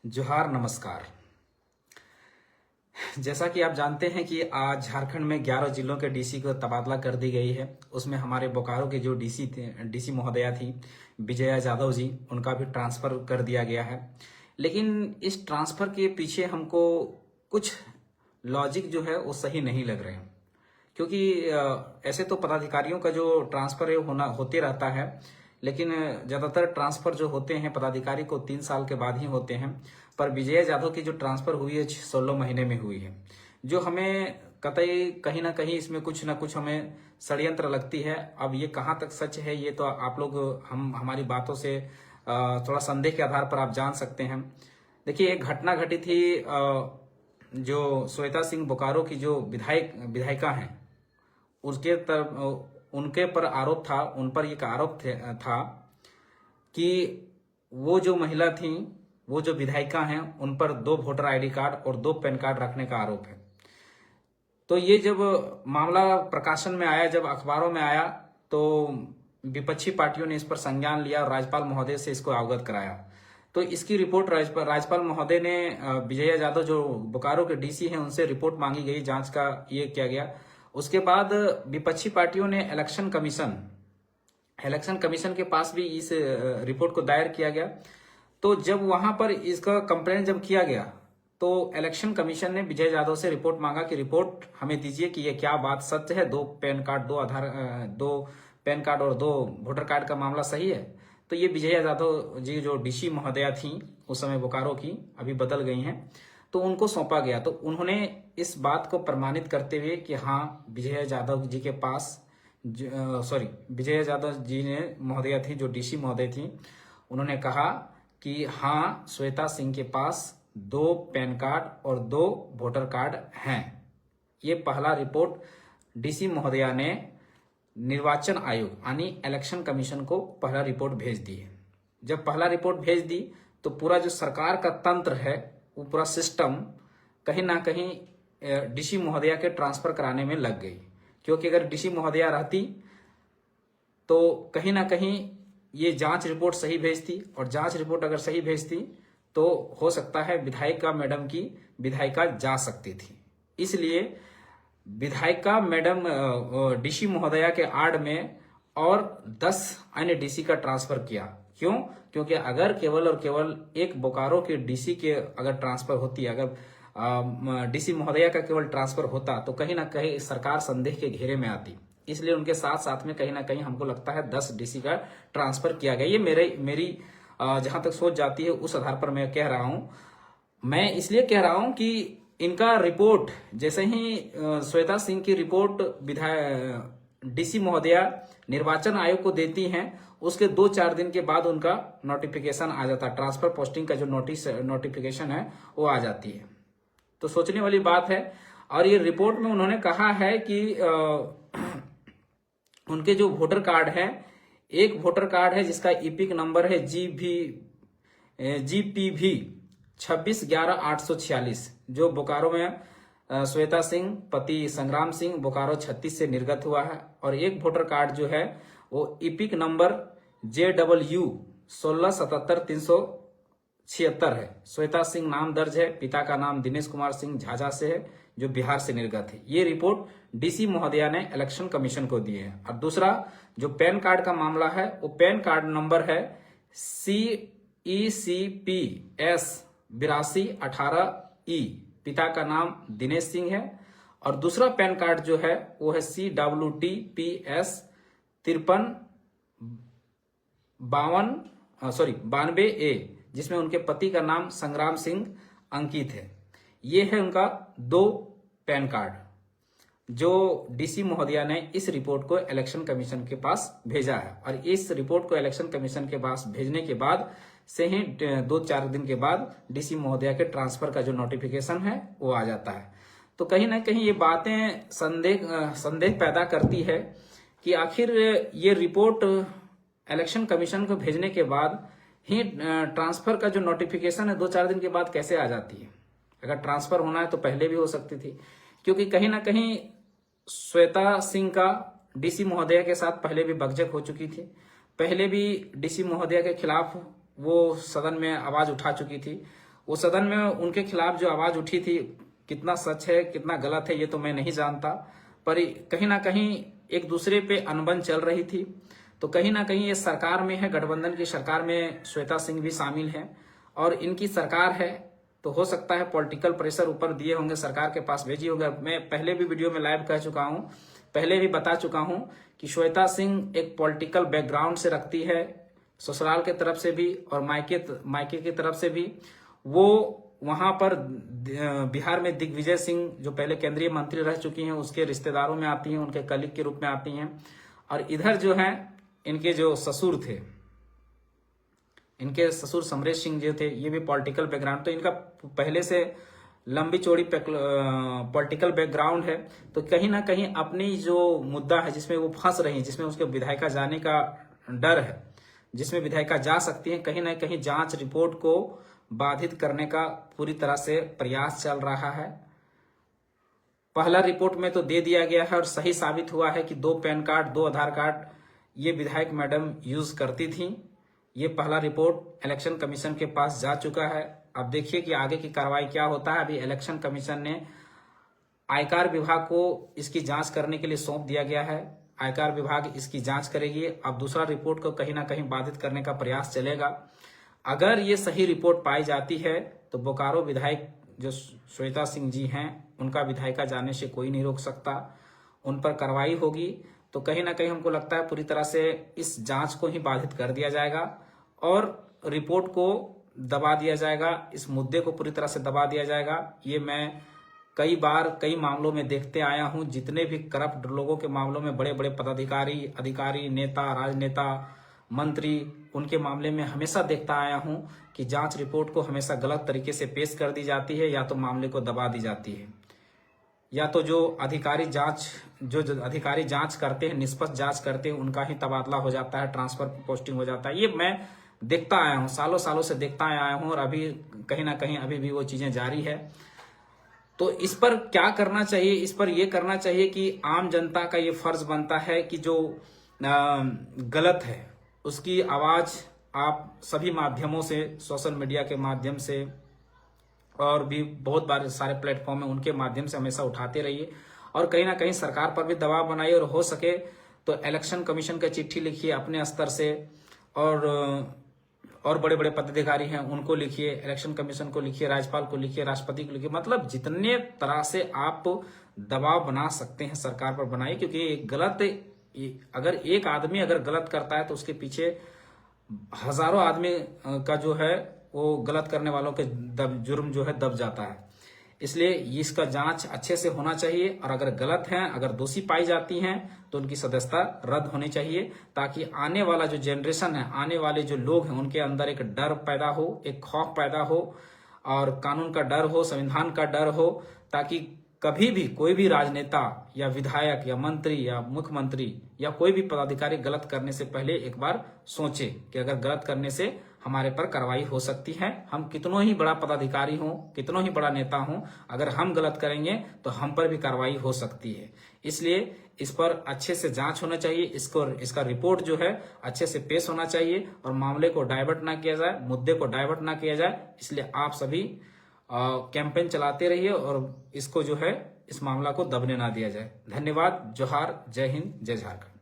जोहार नमस्कार। जैसा कि आप जानते हैं कि आज झारखंड में 11 जिलों के डीसी को तबादला कर दी गई है। उसमें हमारे बोकारो के जो डीसी महोदया थी विजया यादव जी, उनका भी ट्रांसफर कर दिया गया है। लेकिन इस ट्रांसफर के पीछे हमको कुछ लॉजिक जो है वो सही नहीं लग रहे हैं, क्योंकि ऐसे तो पदाधिकारियों का जो ट्रांसफर है होते रहता है, लेकिन ज़्यादातर ट्रांसफ़र जो होते हैं पदाधिकारी को 3 साल के बाद ही होते हैं। पर विजय यादव की जो ट्रांसफ़र हुई है 16 महीने में हुई है, जो हमें कतई कहीं ना कहीं इसमें कुछ ना कुछ हमें षड्यंत्र लगती है। अब ये कहाँ तक सच है ये तो आप लोग हमारी बातों से थोड़ा संदेह के आधार पर आप जान सकते हैं। देखिए, एक घटना घटी थी, जो श्वेता सिंह बोकारो की जो विधायिका हैं उसके तरफ उनके पर आरोप था, उन पर एक आरोप था कि वो जो महिला थी, वो जो विधायिका हैं, उन पर 2 वोटर आईडी कार्ड और 2 पैन कार्ड रखने का आरोप है। तो ये जब मामला प्रकाशन में आया, जब अखबारों में आया, तो विपक्षी पार्टियों ने इस पर संज्ञान लिया और राज्यपाल महोदय से इसको अवगत कराया। तो इसकी रिपोर्ट राज्यपाल महोदय ने विजया यादव जो बोकारो के डीसी हैं उनसे रिपोर्ट मांगी गई, जांच का ये किया गया। उसके बाद विपक्षी पार्टियों ने इलेक्शन कमीशन के पास भी इस रिपोर्ट को दायर किया गया। तो जब वहां पर इसका कंप्लेंट जब किया गया तो इलेक्शन कमीशन ने विजय यादव से रिपोर्ट मांगा कि रिपोर्ट हमें दीजिए कि ये क्या बात सत्य है, 2 पैन कार्ड, 2 पैन कार्ड और 2 वोटर कार्ड का मामला सही है। तो ये विजय यादव जी जो डीसी महोदया थी उस समय बोकारो की, अभी बदल गई हैं, तो उनको सौंपा गया। तो उन्होंने इस बात को प्रमाणित करते हुए कि हाँ, विजय यादव जी के पास विजय यादव जी ने महोदया थी जो डीसी महोदय थी, उन्होंने कहा कि हाँ, श्वेता सिंह के पास 2 पैन कार्ड और 2 वोटर कार्ड हैं। ये पहला रिपोर्ट डीसी महोदया ने निर्वाचन आयोग यानी इलेक्शन कमीशन को पहला रिपोर्ट भेज दी है। जब पहला रिपोर्ट भेज दी तो पूरा जो सरकार का तंत्र है, वो पूरा सिस्टम कहीं ना कहीं डीसी महोदया के ट्रांसफर कराने में लग गई। क्योंकि अगर डीसी महोदया रहती तो कहीं ना कहीं ये जांच रिपोर्ट सही भेजती, और जांच रिपोर्ट अगर सही भेजती तो हो सकता है विधायिका मैडम की विधायिका जा सकती थी। इसलिए विधायिका मैडम डीसी महोदया के आड़ में और 10 अन्य डीसी का ट्रांसफर किया। क्यों? क्योंकि अगर केवल और केवल एक बोकारो के डीसी के अगर ट्रांसफर होती, अगर डीसी महोदया का केवल ट्रांसफर होता तो कहीं ना कहीं सरकार संदेह के घेरे में आती। इसलिए उनके साथ साथ में कहीं ना कहीं हमको लगता है 10 डीसी का ट्रांसफर किया गया। ये मेरी जहां तक सोच जाती है उस आधार पर मैं कह रहा हूं। मैं इसलिए कह रहा हूं कि इनका रिपोर्ट जैसे ही श्वेता सिंह की रिपोर्ट डीसी महोदया निर्वाचन आयोग को देती हैं, उसके 2-4 दिन के बाद उनका नोटिफिकेशन आ जाता है, ट्रांसफर पोस्टिंग का जो नोटिफिकेशन है वो आ जाती है। तो सोचने वाली बात है। और ये रिपोर्ट में उन्होंने कहा है कि उनके जो वोटर कार्ड है, एक वोटर कार्ड है जिसका ईपिक नंबर है GPV 2611-846, जो बोकारो में श्वेता सिंह पति संग्राम सिंह बोकारो 36 से निर्गत हुआ है। और एक वोटर कार्ड जो है वो ईपिक नंबर JW 1677376 है। श्वेता सिंह नाम दर्ज है, पिता का नाम दिनेश कुमार सिंह झाझा से है, जो बिहार से निर्गत है। ये रिपोर्ट डीसी महोदया ने इलेक्शन कमीशन को दी है। और दूसरा जो पैन कार्ड का मामला है, वो पैन कार्ड नंबर है CECPS 8218E, पिता का नाम दिनेश सिंह है। और दूसरा पैन कार्ड जो है वो है CWTPS 9392A, जिसमें उनके पति का नाम संग्राम सिंह अंकित है। ये है उनका 2 पैन कार्ड जो डीसी महोदया ने इस रिपोर्ट को इलेक्शन कमीशन के पास भेजा है। और इस रिपोर्ट को इलेक्शन कमीशन के पास भेजने के बाद से ही 2-4 दिन के बाद डीसी महोदया के ट्रांसफर का जो नोटिफिकेशन है वो आ जाता है। तो कहीं ना कहीं ये बातें संदेह पैदा करती है कि आखिर ये रिपोर्ट इलेक्शन कमीशन को भेजने के बाद ही ट्रांसफर का जो नोटिफिकेशन है 2-4 दिन के बाद कैसे आ जाती है। अगर ट्रांसफर होना है तो पहले भी हो सकती थी, क्योंकि कहीं ना कहीं श्वेता सिंह का डीसी महोदया के साथ पहले भी बकझक हो चुकी थी। पहले भी डीसी महोदया के खिलाफ वो सदन में आवाज उठा चुकी थी। वो सदन में उनके खिलाफ जो आवाज उठी थी, कितना सच है कितना गलत है ये तो मैं नहीं जानता, पर कहीं ना कहीं एक दूसरे पे अनबन चल रही थी। तो कहीं ना कहीं ये सरकार में है, गठबंधन की सरकार में श्वेता सिंह भी शामिल है और इनकी सरकार है, तो हो सकता है पॉलिटिकल प्रेशर ऊपर दिए होंगे, सरकार के पास भेजी होंगे। मैं पहले भी वीडियो में लाइव कह चुका हूं, पहले भी बता चुका हूं कि श्वेता सिंह एक पॉलिटिकल बैकग्राउंड से रखती है, ससुराल के तरफ से भी और मायके की तरफ से भी। वो वहां पर बिहार में दिग्विजय सिंह जो पहले केंद्रीय मंत्री रह चुकी हैं उसके रिश्तेदारों में आती हैं, उनके कलीग के रूप में आती हैं। और इधर जो है इनके जो ससुर थे, इनके ससुर समरेश सिंह जो थे, ये भी पॉलिटिकल बैकग्राउंड, तो इनका पहले से लंबी चौड़ी पॉलिटिकल बैकग्राउंड है। तो कहीं ना कहीं अपनी जो मुद्दा है जिसमें वो फंस रही है, जिसमें उसके विधायिका जाने का डर है, जिसमें विधायिका जा सकती है, कहीं ना कहीं जांच रिपोर्ट को बाधित करने का पूरी तरह से प्रयास चल रहा है। पहला रिपोर्ट में तो दे दिया गया है और सही साबित हुआ है कि 2 पैन कार्ड 2 आधार कार्ड ये विधायक मैडम यूज करती थी। ये पहला रिपोर्ट इलेक्शन कमीशन के पास जा चुका है। अब देखिए कि आगे की कार्रवाई क्या होता है। अभी इलेक्शन कमीशन ने आयकर विभाग को इसकी जांच करने के लिए सौंप दिया गया है, आयकर विभाग इसकी जांच करेगी। अब दूसरा रिपोर्ट को कहीं ना कहीं बाधित करने का प्रयास चलेगा। अगर ये सही रिपोर्ट पाई जाती है तो बोकारो विधायक जो श्वेता सिंह जी हैं उनका विधायिका जाने से कोई नहीं रोक सकता, उन पर कार्रवाई होगी। तो कहीं ना कहीं हमको लगता है पूरी तरह से इस जांच को ही बाधित कर दिया जाएगा और रिपोर्ट को दबा दिया जाएगा, इस मुद्दे को पूरी तरह से दबा दिया जाएगा। ये मैं कई बार कई मामलों में देखते आया हूं, जितने भी करप्ट लोगों के मामलों में बड़े बड़े पदाधिकारी, अधिकारी, नेता, राजनेता, मंत्री, उनके मामले में हमेशा देखता आया हूं कि जांच रिपोर्ट को हमेशा गलत तरीके से पेश कर दी जाती है, या तो मामले को दबा दी जाती है, या तो जो अधिकारी जांच करते हैं, निष्पक्ष जांच करते हैं, उनका ही तबादला हो जाता है, ट्रांसफर पोस्टिंग हो जाता है। ये मैं देखता आया हूं, सालों सालों से देखता आया हूं और अभी कहीं ना कहीं अभी भी वो चीजें जारी है। तो इस पर क्या करना चाहिए? इस पर यह करना चाहिए कि आम जनता का ये फर्ज बनता है कि जो गलत है उसकी आवाज आप सभी माध्यमों से, सोशल मीडिया के माध्यम से और भी बहुत बार सारे प्लेटफॉर्म है उनके माध्यम से हमेशा उठाते रहिए और कहीं ना कहीं सरकार पर भी दबाव बनाइए और हो सके तो इलेक्शन कमीशन का चिट्ठी लिखिए अपने स्तर से और बड़े बड़े पदाधिकारी हैं उनको लिखिए, इलेक्शन कमीशन को लिखिए, राज्यपाल को लिखिए, राष्ट्रपति को लिखिए, मतलब जितने तरह से आप दबाव बना सकते हैं सरकार पर बनाइए। क्योंकि अगर एक आदमी अगर गलत करता है तो उसके पीछे हजारों आदमी का जो है वो गलत करने वालों के जुर्म जो है दब जाता है। इसलिए इसका जांच अच्छे से होना चाहिए और अगर गलत हैं, अगर दोषी पाई जाती हैं तो उनकी सदस्यता रद्द होनी चाहिए, ताकि आने वाला जो जनरेशन है, आने वाले जो लोग हैं, उनके अंदर एक डर पैदा हो, एक खौफ पैदा हो और कानून का डर हो, संविधान का डर हो, ताकि कभी भी कोई भी राजनेता या विधायक या मंत्री या मुख्यमंत्री या कोई भी पदाधिकारी गलत करने से पहले एक बार सोचे कि अगर गलत करने से हमारे पर कार्रवाई हो सकती है। हम कितनों ही बड़ा पदाधिकारी हों, कितनों ही बड़ा नेता हों, अगर हम गलत करेंगे तो हम पर भी कार्रवाई हो सकती है। इसलिए इस पर अच्छे से जांच होना चाहिए, इसका रिपोर्ट जो है अच्छे से पेश होना चाहिए और मामले को डाइवर्ट ना किया जाए, मुद्दे को डाइवर्ट ना किया जाए। इसलिए आप सभी कैंपेन चलाते रहिए और इसको जो है इस मामला को दबने ना दिया जाए। धन्यवाद। जोहार, जय हिंद, जय झारखंड।